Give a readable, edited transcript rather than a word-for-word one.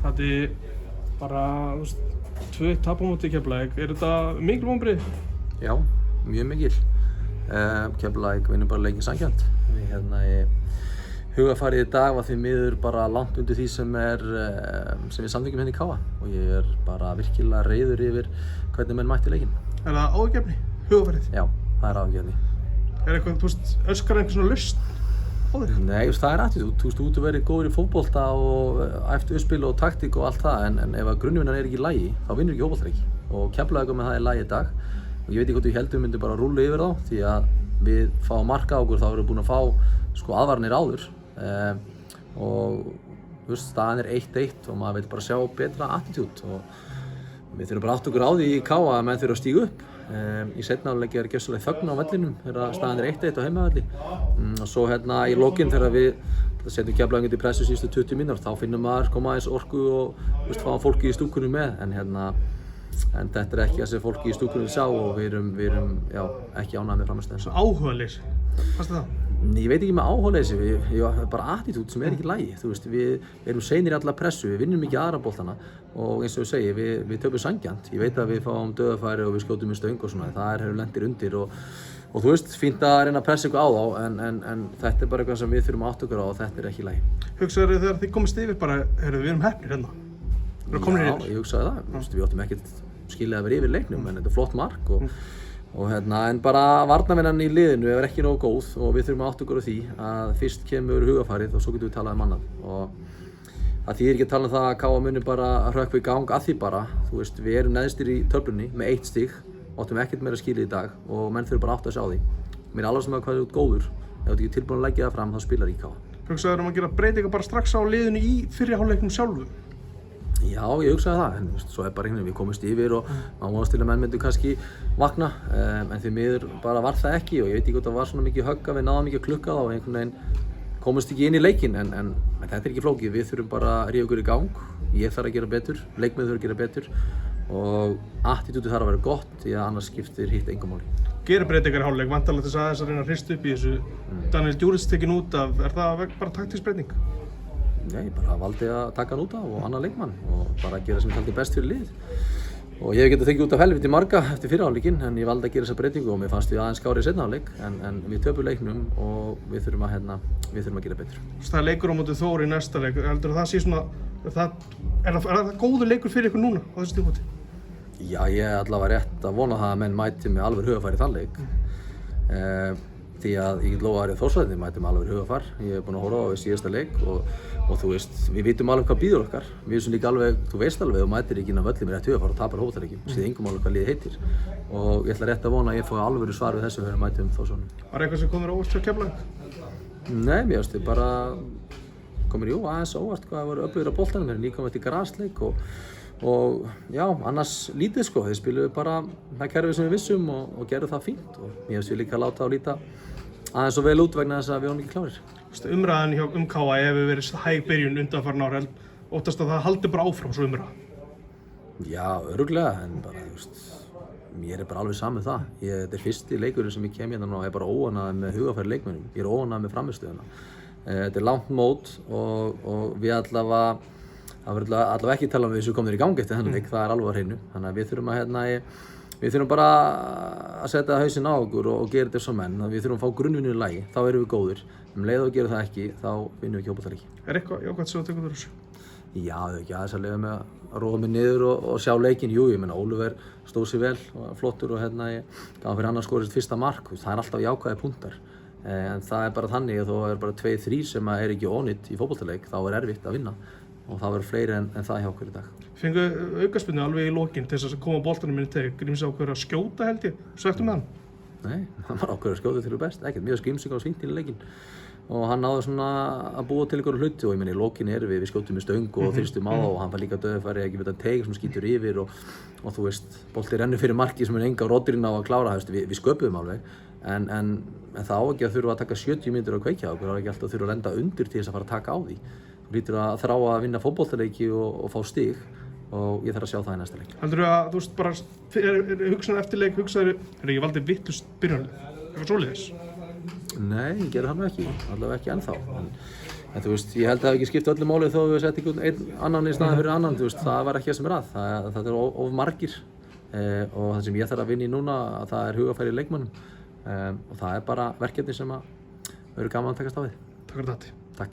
Þetta bara, þú veist, 2-1 tap á móti Keflavík. Þetta mikil vonbrigði? Já, mjög mikil. Keflavík vinnur bara leikinn sanngjarnt. Hugarfarið í dag var því miður bara langt undir því sem við samþykkjum hérna í KA og ég bara virkilega reiður yfir hvernig menn mætti leikinn. Það áhyggjuefni? Hugarfarið? Já, það áhyggjuefni. Eitthvað, þú veist, öskar einhver svona lausn á þig? Nei, það attitút. Þú veist, þú ert verið góður í fótbolta og æft uppspil og taktík og allt það en ef að grunnvinnan ekki í lagi, þá vinnur ekki fótboltaleiki. Og Keflavík með það í lagi í dag. Og ég veit ekki hvort við heldum myndum bara rúlla yfir þá því að við fáum marka á okkur þá erum við búin að fá aðvarnir áður. Og þú veist, staðan 1-1 og maður vil bara sjá betra attitút og við þurfum bara átt okkur á því í KA að menn þurfa að stíga upp. Í seinni hálfleik gjörsamlega þögn á vellinum þegar staðan 1-1 á heimavelli og svo í lokin þegar við setjum Keflavík undir pressu síðustu 20 mínútur þá finnum maður koma aðeins orku og fá fólki í stúkunni með en þetta ekki það sem fólki í stúkunni sá og við erum ekki ánægð með frammistöðuna. Áhugaleysi, fannst þér það? Ég veit ekki með áhugaleysi, bara attitút sem ekki í lagi. Þú veist, við erum seinir í alla pressu, við vinnum ekki aðra boltana og eins og ég segi, við töpum sanngjarnt. Ég veit að við fáum döðafæri og við skjótum með stöng og svona, það hefur lendir undir og þú veist, fínt að reyna að pressa eitthvað á þá en þetta bara eitthvað sem við þurfum að átta okkur á og þetta ekki í lagi. Hugsaðu þegar þið komist yfir bara, við erum heppnir hérna? Já, ég hugsaði það. Við áttum ekkert skilið að vera yfir leiknum en þetta flott mark en bara varnarvinnan í liðinu er ekki nógu góð og við þurfum að átta okkur á því að fyrst kemur hugarfarið og svo getum við talað annað og það þýðir ekki að tala það að KA muni bara að hrökkva í gang að því bara, þú veist, við erum neðstir í töflunni með 1 stig, áttum ekkert meira skilið í dag og menn þurfum bara að átta sig á því. Mér alveg sem að hvað þú ert góður, ef þú ert ekki tilbúin að leggja það fram þá spilar í KA. Hugsaðu að gera breytingar bara strax á liðinu í fyrri hálfleiknum sjálfum? Já, ég hugsaði það, en svo bara við komumst yfir og maður vonast til að menn myndu kannski vakna en því miður bara var það ekki og ég veit ekki hvort það var svona mikið högg að við náðum ekki að klukka það og einhvern veginn komumst ekki inn í leikinn en þetta er ekki flókið, við þurfum bara að rífa okkur í gang, ég þarf að gera betur, leikmenn þurfa að gera betur og attitútið þarf að vera gott því að annars skiptir hitt engu máli. Gerir breytingar í hálfleik, vantarlega þess að reyna að hrista upp í þessu. Daniel Djuric tekinn út af, það bara taktísk breyting? Ég bara valdi að taka hann út af og annan leikmann og bara gera sem ég taldi best fyrir lið. Og ég hef getað tekið út af helviti marga eftir fyrri hálfleikinn en ég valdi að gera þessa breytingu og mér fannst við aðeins skárið í seinni hálfleik en við töpum leiknum og við þurfum að gera betur. Það er leikur á móti Þór í næsta leik, heldur það sé svona, er það góður leikur fyrir ykkur núna á þessu tímabili? Já, ég allavega rétt að vona það að menn mæti með alveg hugafar í þann leik. Því að ég get lofa að Þórsararnir mæti með alveg hugafar. Ég hef búinn að horfa á síðasta leik og þú veist, við vitum alveg hvað býður okkar. Við vissum líka alveg, þú veist alveg, þú mætir ekki inn á völlin með rétt hugafar og tapar fótboltaleikjum. Sér engum alveg hvað liðið heitir. Og ég ætla rétt að vona að ég fái alvöru svar við þessu þegar við mætum Þórsararnir. Var eitthvað sem kom þér óvart hjá Keflavík? Nei, mér finnst þið bara komir aðeins óvart hvað voru öflugir á boltanum. Þeir nýkomið eftir grasleik og já, annars lítið sko. Þeir spiluðu bara það kerfi sem við vissum og gerðu það fínt og mér finnst við líka láta á líta aðeins svo vel út vegna þess að við vorum ekki klárir. Umræðan KA hefur verið hæg byrjun undanfarin ár, óttast að það haldi bara áfram svo umræða? Já, örugglega, en bara, þú veist, mér er bara alveg sama með það. Þetta er fyrsti leikurinn sem ég kem hérna og er bara óánægður með hugafæri leikmönnum. Ég er óánægður með frammistöðuna. Þetta er langt mót og við allavega ekki tala um við sem komum í gangi eftir þennan leik, það er alveg á hreinu. Þannig að við þurfum við þurfum bara að setja hausinn á okkur og gera þetta sem menn. Við þurfum að fá grunnvinnu í lagi, þá erum við góðir. Leið og gerum það ekki, þá vinnum við ekki fótboltaleiki. Er eitthvað jákvætt sem þú tekur þér þessu? Já, þau ekki aðeins að leiða með að róa mig niður og sjá leikinn. Jú, ég meina Oliver stóð sér vel og flottur og ég gaf hann fyrir hann að skora sitt fyrsta mark. Það er alltaf jákvæðir punktar. En það er bara þannig að þó er bara 2-3 sem er ekki ónýtt í fótboltaleik, þá er erfitt að vinna. Og það verður fleiri en það hjá okkur í dag. Fengu aukaspyrnu alveg í lokin til þess að koma boltanum inn í teg. Gríms ákveður að skjóta held ég. Svektu með hann? Nei, hann var ákveður að skjóta til best. Ekkert mjög skrimsing á svingt í leikinn. Og hann náði svona að búa til einhverju hluti og ég meina í lokin erum við skjótum með stöng og þyrstum á það og hann var líka döðafæri ekki veit að teig sem skýtur yfir og þú veist, bolti rennur fyrir marki sem er enga Rodrín á að klára, við sköpuðum alveg. En það á ekki að þurfa að taka 70 mínútur að kveikja okkur, það á ekki alltaf að þurfa að lenda undir til þess að fara að taka á því. Þú hlýtur að þrá að vinna fótboltaleiki og fá stig og ég þarf að sjá það í næsta leik. Heldurðu að þú veist bara hugsaðu eftir leik, ég valdi vitlaust byrjunarlið, eitthvað svoleiðis? Nei, ég gerði það nú ekki, allavega ekki ennþá. En En þú veist, ég held að það hafi ekki skipt öllu máli þó við setjum einhvern einn annan í staðinn fyrir annan, þú veist, það var ekki það sem er að. Það er of margir og það sem ég þarf að vinna í núna, það er hugafæri í leikmönnum og það er bara verkefni sem að verður gaman að takast á við. Takk fyrir þetta.